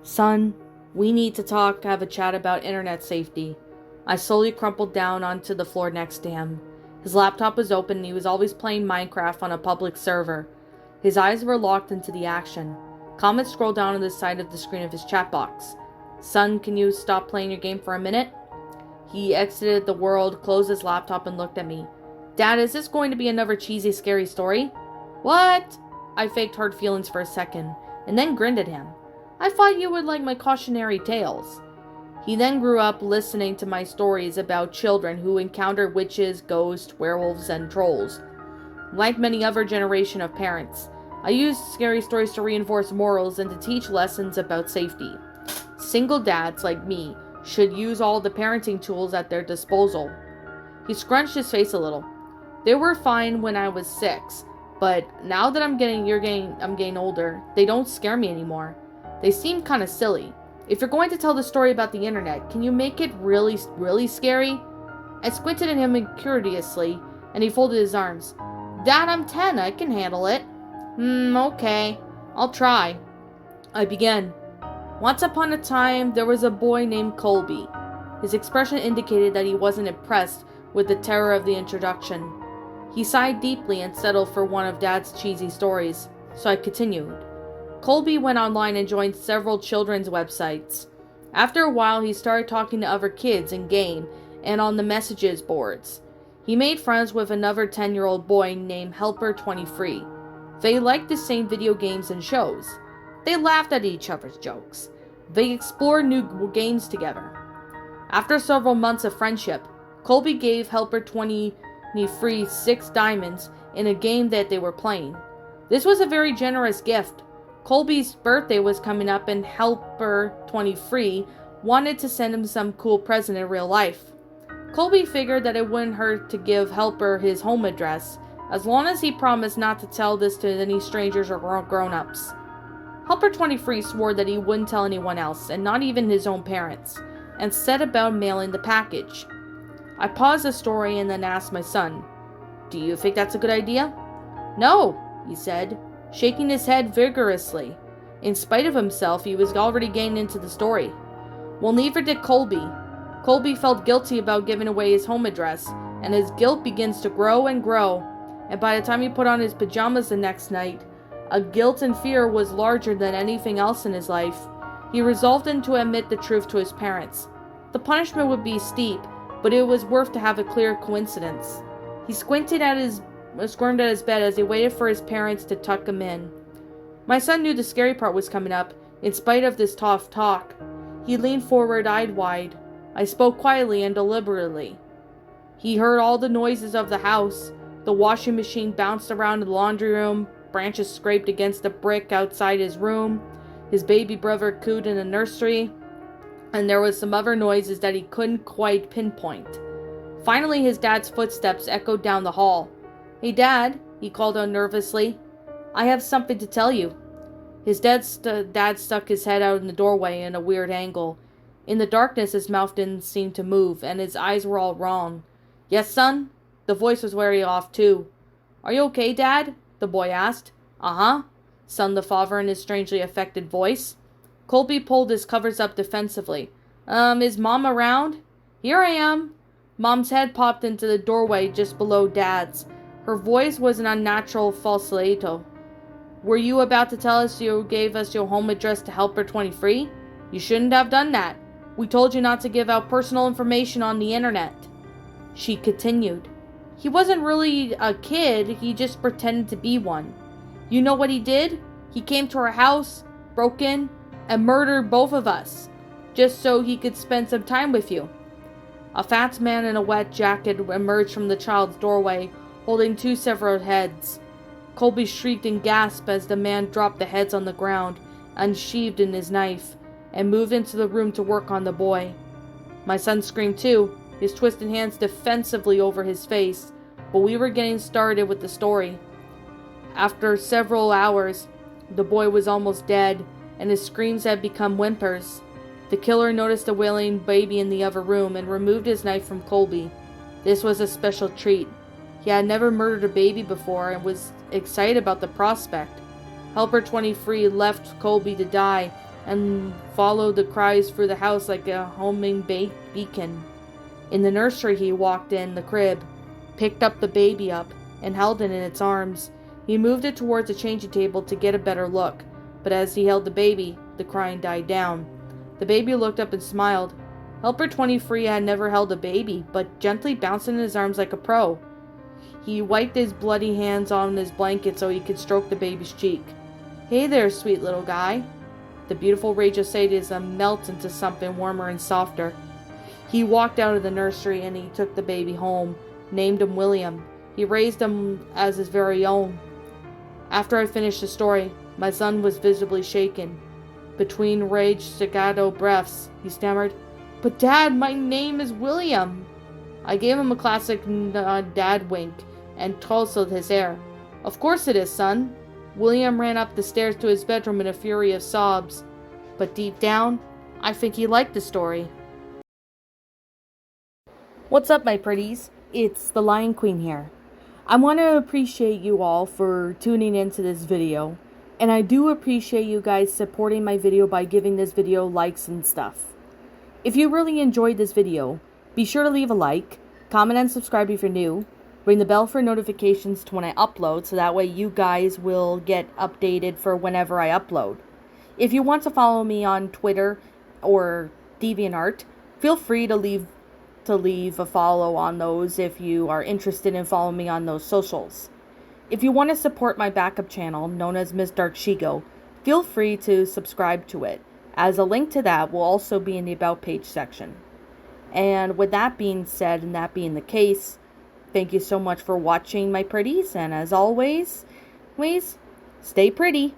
Son, we need to talk, have a chat about internet safety. I slowly crumpled down onto the floor next to him. His laptop was open and he was always playing Minecraft on a public server. His eyes were locked into the action. Comments scrolled down on the side of the screen of his chat box. Son, can you stop playing your game for a minute? He exited the world, closed his laptop, and looked at me. Dad, is this going to be another cheesy, scary story? What? I faked hard feelings for a second, and then grinned at him. I thought you would like my cautionary tales. He then grew up listening to my stories about children who encountered witches, ghosts, werewolves, and trolls. Like many other generation of parents, I used scary stories to reinforce morals and to teach lessons about safety. Single dads like me should use all the parenting tools at their disposal. He scrunched his face a little. They were fine when I was 6, but now that I'm getting older, they don't scare me anymore. They seem kind of silly. If you're going to tell the story about the internet, can you make it really, really scary? I squinted at him incredulously, and he folded his arms. Dad, I'm 10. I can handle it. Okay. I'll try. I began. Once upon a time, there was a boy named Colby. His expression indicated that he wasn't impressed with the terror of the introduction. He sighed deeply and settled for one of Dad's cheesy stories, so I continued. Colby went online and joined several children's websites. After a while, he started talking to other kids in-game and on the messages boards. He made friends with another 10-year-old boy named Helper23. They liked the same video games and shows. They laughed at each other's jokes. They explored new games together. After several months of friendship, Colby gave Helper23 6 diamonds in a game that they were playing. This was a very generous gift. Colby's birthday was coming up and Helper23 wanted to send him some cool present in real life. Colby figured that it wouldn't hurt to give Helper his home address, as long as he promised not to tell this to any strangers or grown-ups. Helper23 swore that he wouldn't tell anyone else, and not even his own parents, and set about mailing the package. I paused the story and then asked my son, "Do you think that's a good idea?" "No," he said, shaking his head vigorously. In spite of himself, he was already getting into the story. Well, neither did Colby. Colby felt guilty about giving away his home address, and his guilt begins to grow and grow, and by the time he put on his pajamas the next night, a guilt and fear was larger than anything else in his life. He resolved to admit the truth to his parents. The punishment would be steep, but it was worth to have a clear coincidence. He squinted at his bed as he waited for his parents to tuck him in. My son knew the scary part was coming up, in spite of this tough talk. He leaned forward, eyed wide. I spoke quietly and deliberately. He heard all the noises of the house. The washing machine bounced around the laundry room, branches scraped against a brick outside his room, his baby brother cooed in the nursery, and there was some other noises that he couldn't quite pinpoint. Finally, his dad's footsteps echoed down the hall. "Hey, Dad," he called out nervously. "I have something to tell you." His dad stuck his head out in the doorway in a weird angle. In the darkness, his mouth didn't seem to move, and his eyes were all wrong. "Yes, son?" The voice was very off, too. "Are you okay, Dad?" the boy asked. "Uh-huh," summed the father in his strangely affected voice. Colby pulled his covers up defensively. Is Mom around?" "Here I am." Mom's head popped into the doorway just below Dad's. Her voice was an unnatural falsetto. "Were you about to tell us you gave us your home address to Helper23? You shouldn't have done that. We told you not to give out personal information on the internet." She continued. "He wasn't really a kid, he just pretended to be one. You know what he did? He came to our house, broke in, and murdered both of us, just so he could spend some time with you." A fat man in a wet jacket emerged from the child's doorway, holding 2 severed heads. Colby shrieked and gasped as the man dropped the heads on the ground, unsheathed in his knife, and moved into the room to work on the boy. My son screamed too, his twisted hands defensively over his face, but we were getting started with the story. After several hours, the boy was almost dead, and his screams had become whimpers. The killer noticed the wailing baby in the other room and removed his knife from Colby. This was a special treat. He had never murdered a baby before and was excited about the prospect. Helper23 left Colby to die, and followed the cries through the house like a homing beacon. In the nursery, he walked in the crib, picked up the baby up, and held it in its arms. He moved it towards the changing table to get a better look, but as he held the baby, the crying died down. The baby looked up and smiled. Helper 23 had never held a baby, but gently bounced in his arms like a pro. He wiped his bloody hands on his blanket so he could stroke the baby's cheek. "Hey there, sweet little guy." The beautiful rage of sadism melted into something warmer and softer. He walked out of the nursery and he took the baby home, named him William. He raised him as his very own. After I finished the story, my son was visibly shaken. Between rage staccato breaths, he stammered, "But Dad, my name is William." I gave him a classic dad wink and tousled his hair. "Of course it is, son." William ran up the stairs to his bedroom in a fury of sobs. But deep down, I think he liked the story. What's up, my pretties? It's the Lion Queen here. I want to appreciate you all for tuning into this video. And I do appreciate you guys supporting my video by giving this video likes and stuff. If you really enjoyed this video, be sure to leave a like, comment and subscribe if you're new. Ring the bell for notifications to when I upload so that way you guys will get updated for whenever I upload. If you want to follow me on Twitter or DeviantArt, feel free to leave a follow on those if you are interested in following me on those socials. If you want to support my backup channel known as Miss Dark Shigo, feel free to subscribe to it, as a link to that will also be in the About page section. And with that being said and that being the case, thank you so much for watching, my pretties, and as always, stay pretty.